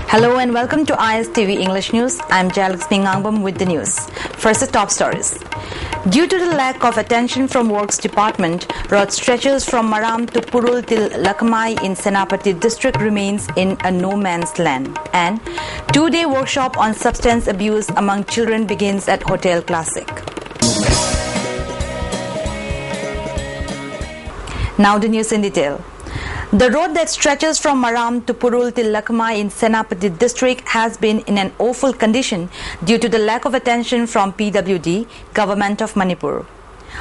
Hello and welcome to ISTV English News. I'm Alex Ningangbam with the news. First, the top stories. Due to the lack of attention from Works Department, road stretches from Maram to Purul till Lakamai in Senapati district remains in a no man's land. And two-day workshop on substance abuse among children begins at Hotel Classic. Now the news in detail. The road that stretches from Maram to Purul till Lakamai in Senapati district has been in an awful condition due to the lack of attention from PWD, Government of Manipur.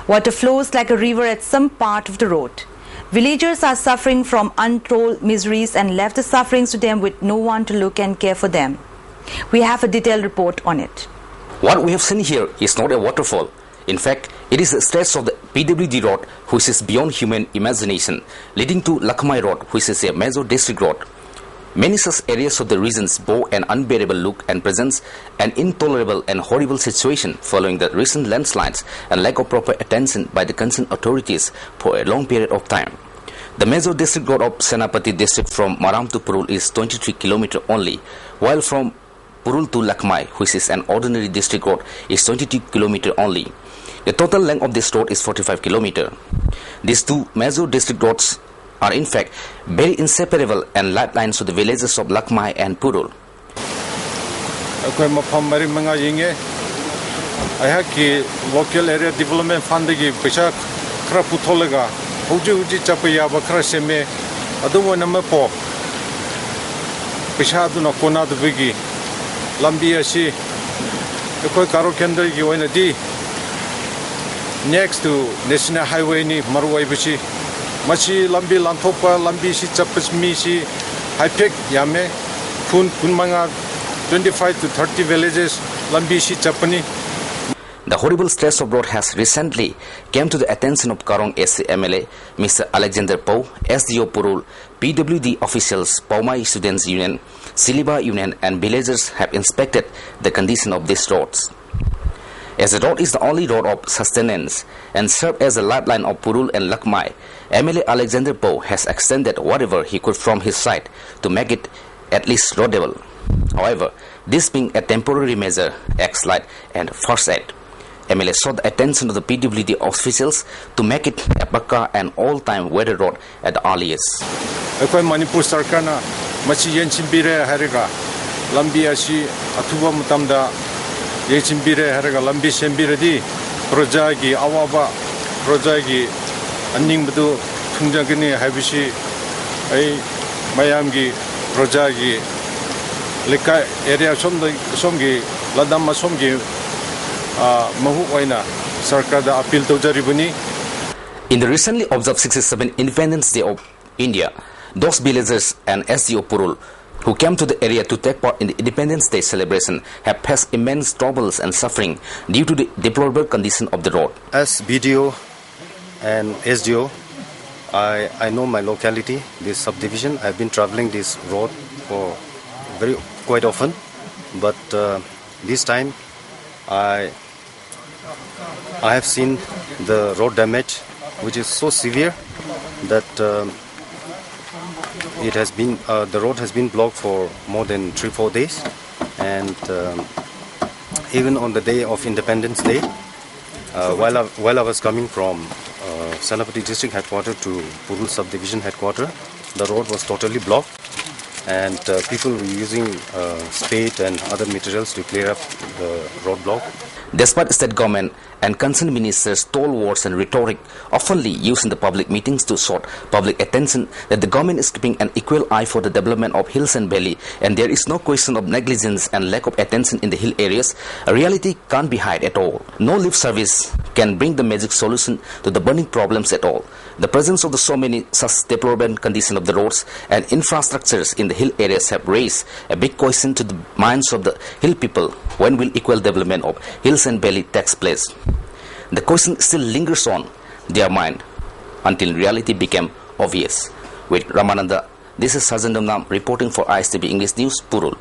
Water flows like a river at some part of the road. Villagers are suffering from untold miseries and left the sufferings to them with no one to look and care for them. We have a detailed report on it. What we have seen here is not a waterfall. In fact, it is a stretch of the PWD road which is beyond human imagination, leading to Lakamai road which is a major district road. Many such areas of the regions bore an unbearable look and presents an intolerable and horrible situation following the recent landslides and lack of proper attention by the concerned authorities for a long period of time. The major district road of Senapati district from Maram to Purul is 23 km only, while from Purul to Lakamai, which is an ordinary district road, is 22 km only. The total length of this road is 45 km. These two major district roads are in fact very inseparable and lifelines to the villages of Lakamai and Purul. Local area development fund ki paisa khara putholega huji chapaya bakra seme adu nama po paisa adu na kona du bigi lambi asi koi karo kendra ki oina di next to national highway ni maruai bichi machi lambi lanthopa lambi si chapas mi si high-tech yame kun manga 25 to 30 villages lambi si chapani. The horrible stress of road has recently came to the attention of Karong SC MLA Mr. Alexander Pau, SDO Purul, PWD officials, Paumai Students Union, Siliba Union and villagers have inspected the condition of these roads. As the road is the only road of sustenance and served as a lifeline of Purul and Lakamai, MLA Alexander Pau has extended whatever he could from his side to make it at least roadable. However, this being a temporary measure, X-light and first aid, MLA sought the attention of the PWD officials to make it a Epak and all-time weather road at the earliest. Manipur Sarkar na machi yenchimbire harega lambi asi athuba mutamda yenchimbire harega lambi sembire di projagi awaba projagi anning budu thungjagini habisi ai mayamgi projagi leka area somgi ladam somgi in the recently observed 67th Independence Day of India, those villagers and SDO Purul who came to the area to take part in the Independence Day celebration have faced immense troubles and suffering due to the deplorable condition of the road. As BDO and SDO, I know my locality, this subdivision. I've been traveling this road for quite often, but this time I have seen the road damage, which is so severe that the road has been blocked for more than 3-4 days, and even on the day of Independence Day, while I was coming from Senapati district headquarters to Purul subdivision headquarters, the road was totally blocked, and people were using spade and other materials to clear up the roadblock. Despite state government and concerned ministers' tall words and rhetoric oftenly used in the public meetings to sort public attention that the government is keeping an equal eye for the development of hills and valley, and there is no question of negligence and lack of attention in the hill areas, a reality can't be hid at all. No lip service can bring the magic solution to the burning problems at all. The presence of the so many such deplorable condition of the roads and infrastructures in the hill areas have raised a big question to the minds of the hill people: when will equal development of hills and valley takes place? The question still lingers on their mind until reality became obvious. With Ramananda, this is Sajandam Nam reporting for ISTV English News, Purul.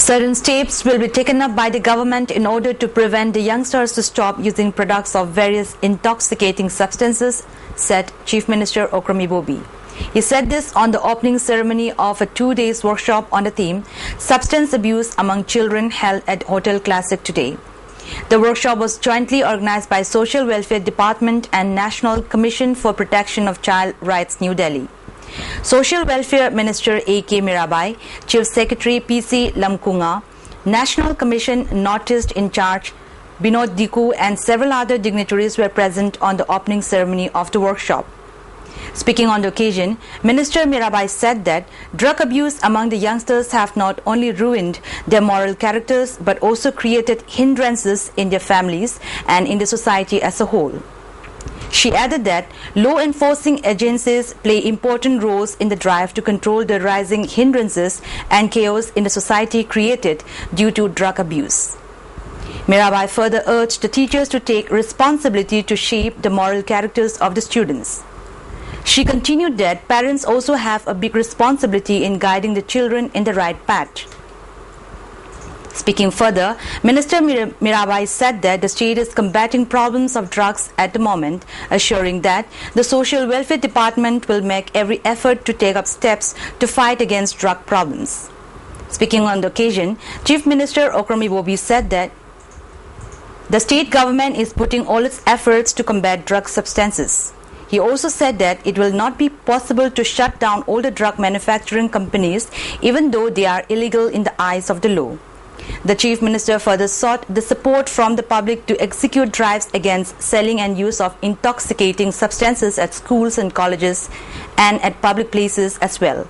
Certain steps will be taken up by the government in order to prevent the youngsters to stop using products of various intoxicating substances, said Chief Minister Okrami Bobi. He said this on the opening ceremony of a 2-day workshop on the theme Substance Abuse Among Children held at Hotel Classic today. The workshop was jointly organized by Social Welfare Department and National Commission for Protection of Child Rights, New Delhi. Social Welfare Minister A.K. Mirabai, Chief Secretary P.C. Lamkunga, National Commission Noticed in Charge Binod Diku and several other dignitaries were present on the opening ceremony of the workshop. Speaking on the occasion, Minister Mirabai said that drug abuse among the youngsters have not only ruined their moral characters but also created hindrances in their families and in the society as a whole. She added that law enforcing agencies play important roles in the drive to control the rising hindrances and chaos in the society created due to drug abuse. Mirabai further urged the teachers to take responsibility to shape the moral characters of the students. She continued that parents also have a big responsibility in guiding the children in the right path. Speaking further, Minister Mirabai said that the state is combating problems of drugs at the moment, assuring that the Social Welfare Department will make every effort to take up steps to fight against drug problems. Speaking on the occasion, Chief Minister Okrami Bobi said that the state government is putting all its efforts to combat drug substances. He also said that it will not be possible to shut down all the drug manufacturing companies even though they are illegal in the eyes of the law. The Chief Minister further sought the support from the public to execute drives against selling and use of intoxicating substances at schools and colleges and at public places as well.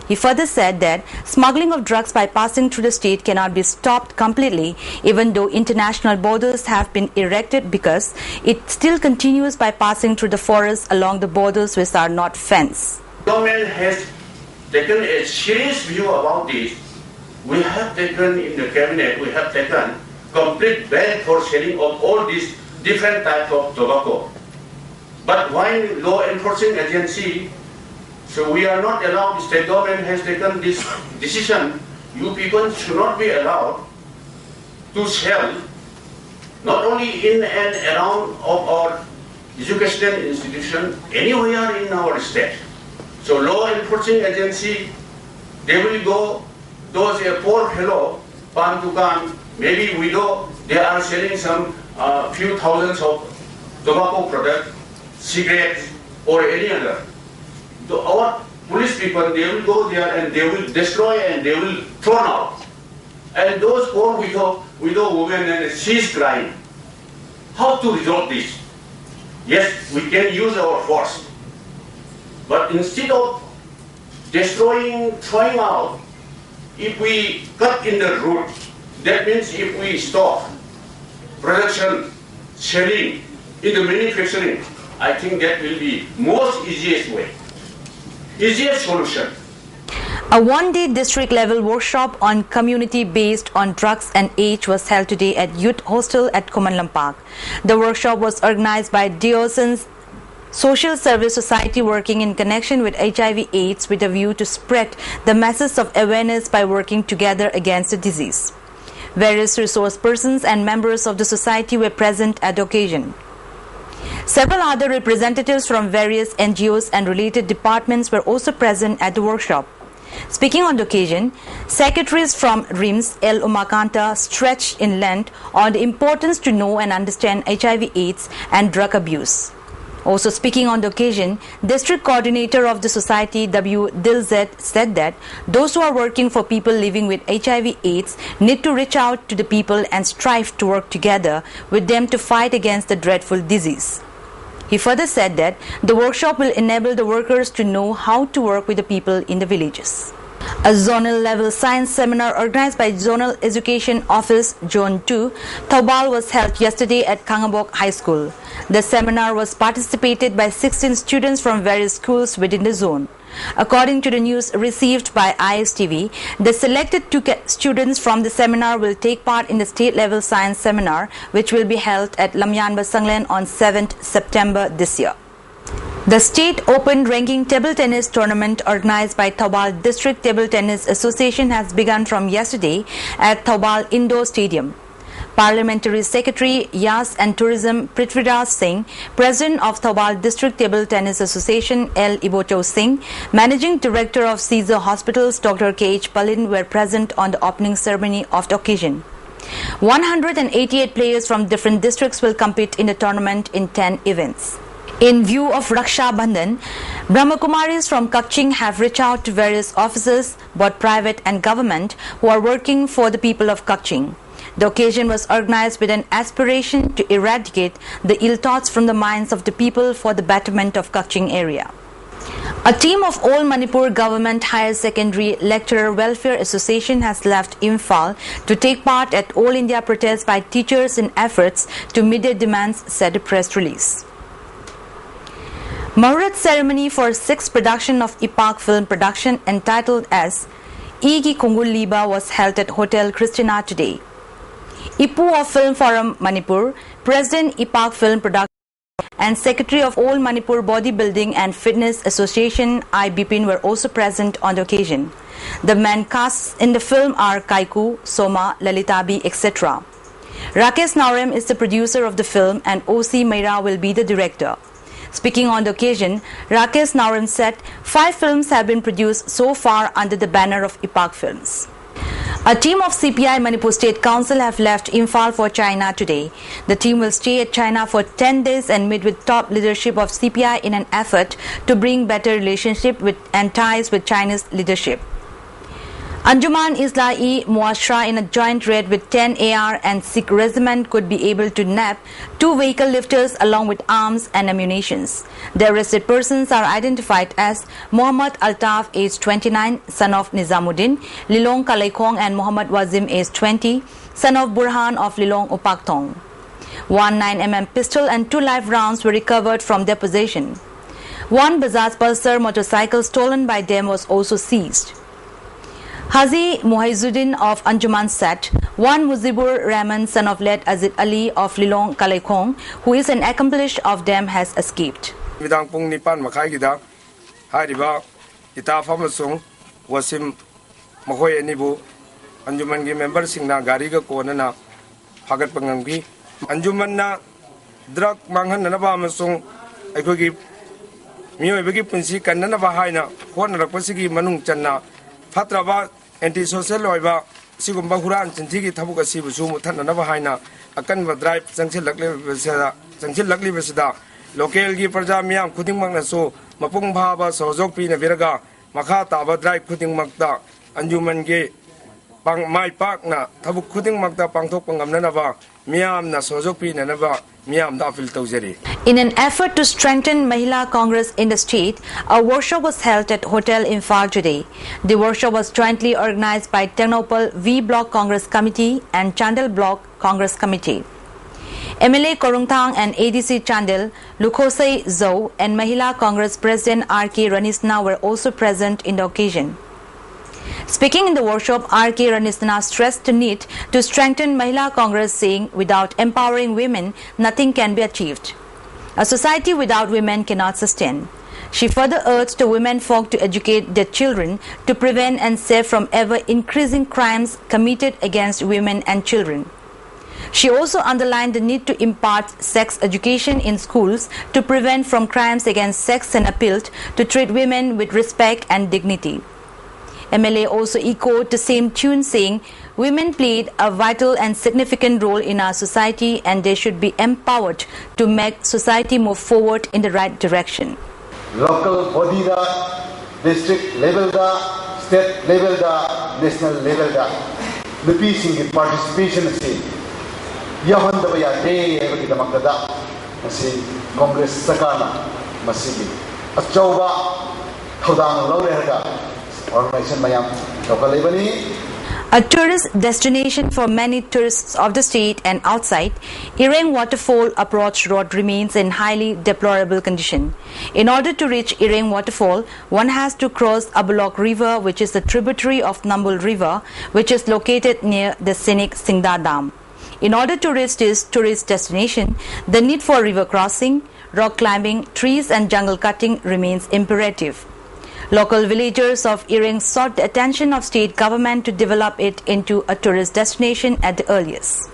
He further said that smuggling of drugs by passing through the state cannot be stopped completely even though international borders have been erected because it still continues by passing through the forests along the borders which are not fenced. The government has taken a serious view about this. We have taken in the cabinet, we have taken complete ban for selling of all these different types of tobacco. But when law enforcing agency, so we are not allowed, the state government has taken this decision, you people should not be allowed to sell, not only in and around of our educational institution, anywhere in our state. So law enforcing agency, they will go, those a poor fellow, pan dukan, maybe widow, they are selling some few thousands of tobacco products, cigarettes or any other. So our police people, they will go there and they will destroy and they will throw out. And those poor widow women and she's crying. How to resolve this? Yes, we can use our force. But instead of destroying, throwing out, if we cut in the root, that means if we stop production, selling, in the manufacturing, I think that will be most easiest way. Easiest solution. A one-day district-level workshop on community based on drugs and age was held today at Youth Hostel at Komanlam Park. The workshop was organized by Diocesan Social Service Society working in connection with HIV/AIDS with a view to spread the message of awareness by working together against the disease. Various resource persons and members of the society were present at the occasion. Several other representatives from various NGOs and related departments were also present at the workshop. Speaking on the occasion, secretaries from RIMS, L. Umakanta, stretched in length on the importance to know and understand HIV/AIDS and drug abuse. Also speaking on the occasion, District Coordinator of the Society, W. Dilzet, said that those who are working for people living with HIV/AIDS need to reach out to the people and strive to work together with them to fight against the dreadful disease. He further said that the workshop will enable the workers to know how to work with the people in the villages. A zonal level science seminar organized by Zonal Education Office, Zone 2, Taubal was held yesterday at Kangabok High School. The seminar was participated by 16 students from various schools within the zone. According to the news received by ISTV, the selected 2 students from the seminar will take part in the state-level science seminar, which will be held at Lamyan Basanglen on 7th September this year. The State Open Ranking Table Tennis Tournament organized by Taubal District Table Tennis Association has begun from yesterday at Taubal Indoor Stadium. Parliamentary Secretary Yas and Tourism Prithviraj Singh, President of Thobal District Table Tennis Association L. Iboto Singh, Managing Director of Caesar Hospitals Dr. K.H. Palin were present on the opening ceremony of the occasion. 188 players from different districts will compete in the tournament in 10 events. In view of Raksha Bandhan, Brahmakumaris from Kaching have reached out to various officers, both private and government, who are working for the people of Kaching. The occasion was organized with an aspiration to eradicate the ill thoughts from the minds of the people for the betterment of Kaching area. A team of All Manipur Government Higher Secondary Lecturer Welfare Association has left Imphal to take part at All India protests by teachers in efforts to meet their demands, said a press release. Muhurat ceremony for 6th production of Epak film production entitled as Igi Kungul Liba was held at Hotel Christina today. Ipu of Film Forum Manipur, President Epak Film Production and Secretary of All Manipur Bodybuilding and Fitness Association I. Bipin were also present on the occasion. The men casts in the film are Kaiku, Soma, Lalitabi, etc. Rakesh Naurem is the producer of the film and O.C. Meira will be the director. Speaking on the occasion, Rakesh Naurem said 5 films have been produced so far under the banner of Epak Films. A team of CPI Manipur State Council have left Imphal for China today. The team will stay at China for 10 days and meet with top leadership of CPI in an effort to bring better relationship with and ties with Chinese leadership. Anjuman Islai Muashra in a joint raid with 10 AR and Sikh regiment could be able to nab 2 vehicle lifters along with arms and ammunitions. The arrested persons are identified as Muhammad Altaf, aged 29, son of Nizamuddin, Lilong Kalaikong, and Muhammad Wazim, aged 20, son of Burhan of Lilong Upaktong. 1 9mm pistol and 2 live rounds were recovered from their possession. 1 Bajaj Pulsar motorcycle stolen by them was also seized. Haji Muhaizuddin of Anjuman said 1 Muzibur Rahman, son of late Azid Ali of Lilong Kalaikong, who is an accomplice of them, has escaped. Midang pung nipan makai gida hariba ita famasung wasim mahoy anibu Anjuman gi member singna gari ga kona na hagat pangangbi Anjuman na drug manghan na ba masung aikogi miyoy bagi punsi kanna na ba haina hon rakpasigi manung channa fatraba anti-social oiba sigumba huran chinthigi thabuk asibu su muthanna ba haina akan ba drive jangsil lakli besida local gi praja miyam khuding makna so mapung bhaba sojok pi na biraga makha taba drive khuding makta Anjuman ge pang mai pak na thabuk khuding makta pangthok pangamna na ba miyam na sojok pi na ba miyam da appeal tawjari. In an effort to strengthen Mahila Congress in the state, a workshop was held at Hotel Imphal today. The workshop was jointly organized by Ternopal V Block Congress Committee and Chandel Block Congress Committee. MLA Korungthang and ADC Chandel, Lukhosai Zhou and Mahila Congress President R.K. Ranisna were also present in the occasion. Speaking in the workshop, R.K. Ranisna stressed the need to strengthen Mahila Congress, saying, without empowering women, nothing can be achieved. A society without women cannot sustain. She further urged the women folk to educate their children to prevent and save from ever-increasing crimes committed against women and children. She also underlined the need to impart sex education in schools to prevent from crimes against sex and appealed to treat women with respect and dignity. MLA also echoed the same tune, saying women played a vital and significant role in our society and they should be empowered to make society move forward in the right direction. Local body da, district level da, state level da, national level da, the peace participation is yahan da baya day every damakada, masi Congress sakana, masi achauba, thodang lawrega. A tourist destination for many tourists of the state and outside, Ireng Waterfall approach road remains in highly deplorable condition. In order to reach Ireng Waterfall, one has to cross Abulok River, which is a tributary of Nambul River, which is located near the scenic Singda Dam. In order to reach this tourist destination, the need for river crossing, rock climbing, trees and jungle cutting remains imperative. Local villagers of Ireng sought the attention of state government to develop it into a tourist destination at the earliest.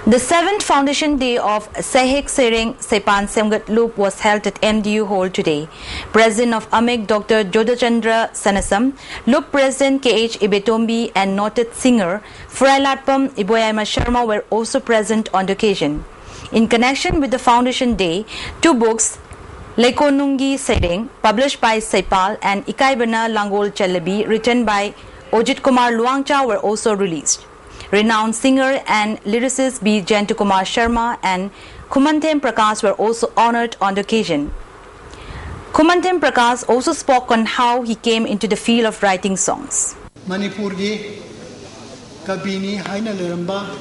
The 7th Foundation Day of Sahek Sereng Sepan Semgat Loop was held at MDU Hall today. President of AMIC Dr. Jodachandra Sanasam, Loop President KH Ibetombi and noted singer Frailatpam Iboyama Sharma were also present on the occasion. In connection with the Foundation Day, 2 books, Lekonungi Sereng, published by Saipal, and Ikaibana Langol Chalabi, written by Ojit Kumar Luangcha, were also released. Renowned singer and lyricist B. Jayantakumar Sharma and Kumantem Prakash were also honored on the occasion. Kumantem Prakash also spoke on how he came into the field of writing songs. Manipur gi kabini haina leramba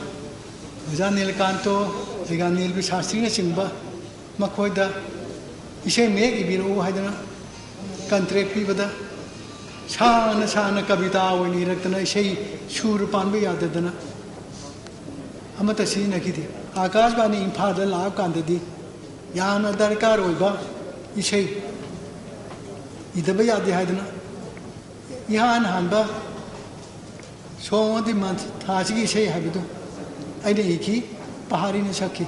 Janil Kanto Ganil Bishastri Chimba Makoida Ishe Meg Ibiru Haidana Country Pivada Shana Shana Kabita when he recognize Shay Shur Panbi Yadana Amatasi Nakiti Akash Bani in Pada La Kandadi Yana Darkar Oba Ishe Idabaya de Hadana Yan Hanba So the month Taji Shay Habidu Aideki Pahari Nashaki.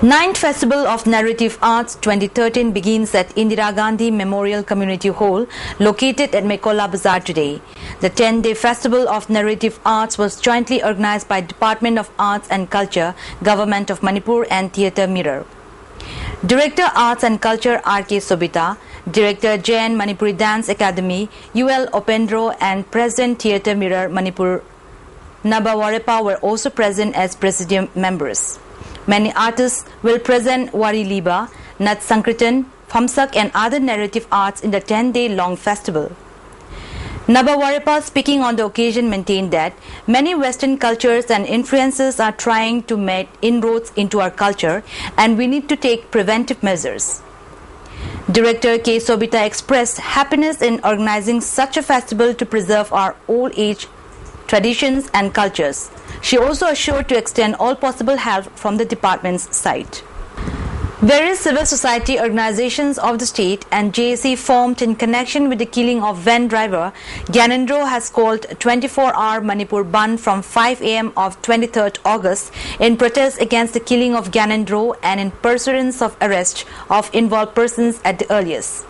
9th Festival of Narrative Arts 2013 begins at Indira Gandhi Memorial Community Hall located at Mekola Bazaar today. The 10-day Festival of Narrative Arts was jointly organized by Department of Arts and Culture, Government of Manipur and Theatre Mirror. Director Arts and Culture R.K. Sobita, Director Jain Manipuri Dance Academy UL Opendro and President Theatre Mirror Manipur Naba Warepa were also present as Presidium members. Many artists will present Wari Liba, Nat Sankirtan, Famsak and other narrative arts in the 10-day long festival. Naba Warepa, speaking on the occasion, maintained that many Western cultures and influences are trying to make inroads into our culture and we need to take preventive measures. Director K. Sobita expressed happiness in organizing such a festival to preserve our old age traditions and cultures. She also assured to extend all possible help from the department's side. Various civil society organizations of the state and JAC formed in connection with the killing of van driver Gyanendro has called 24-hour Manipur Bandh from 5 a.m. of 23rd August in protest against the killing of Gyanendro and in pursuance of arrest of involved persons at the earliest.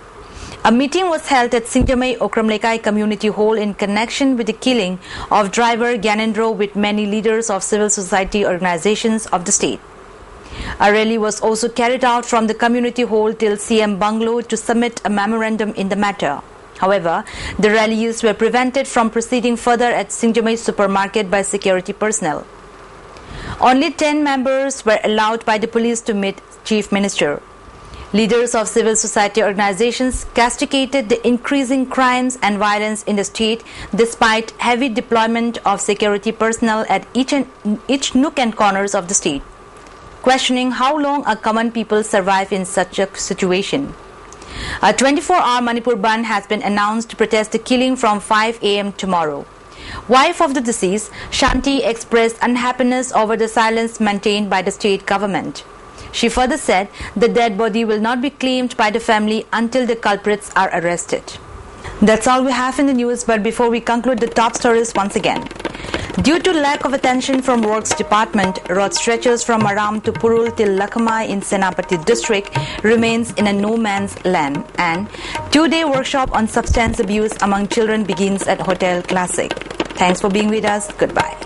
A meeting was held at Singjamai Okramlekai Community Hall in connection with the killing of driver Gyanendro with many leaders of civil society organizations of the state. A rally was also carried out from the community hall till CM Bungalow to submit a memorandum in the matter. However, the rallies were prevented from proceeding further at Singjamai supermarket by security personnel. Only 10 members were allowed by the police to meet Chief Minister. Leaders of civil society organizations castigated the increasing crimes and violence in the state despite heavy deployment of security personnel at each nook and corners of the state, questioning how long a common people survive in such a situation. A 24-hour Manipur Bandh has been announced to protest the killing from 5 a.m. tomorrow. Wife of the deceased, Shanti, expressed unhappiness over the silence maintained by the state government. She further said the dead body will not be claimed by the family until the culprits are arrested. That's all we have in the news, but before we conclude the top stories once again. Due to lack of attention from Works Department, road stretches from Maram to Purul till Lakhmai in Senapati district remains in a no man's land, and 2-day workshop on substance abuse among children begins at Hotel Classic. Thanks for being with us. Goodbye.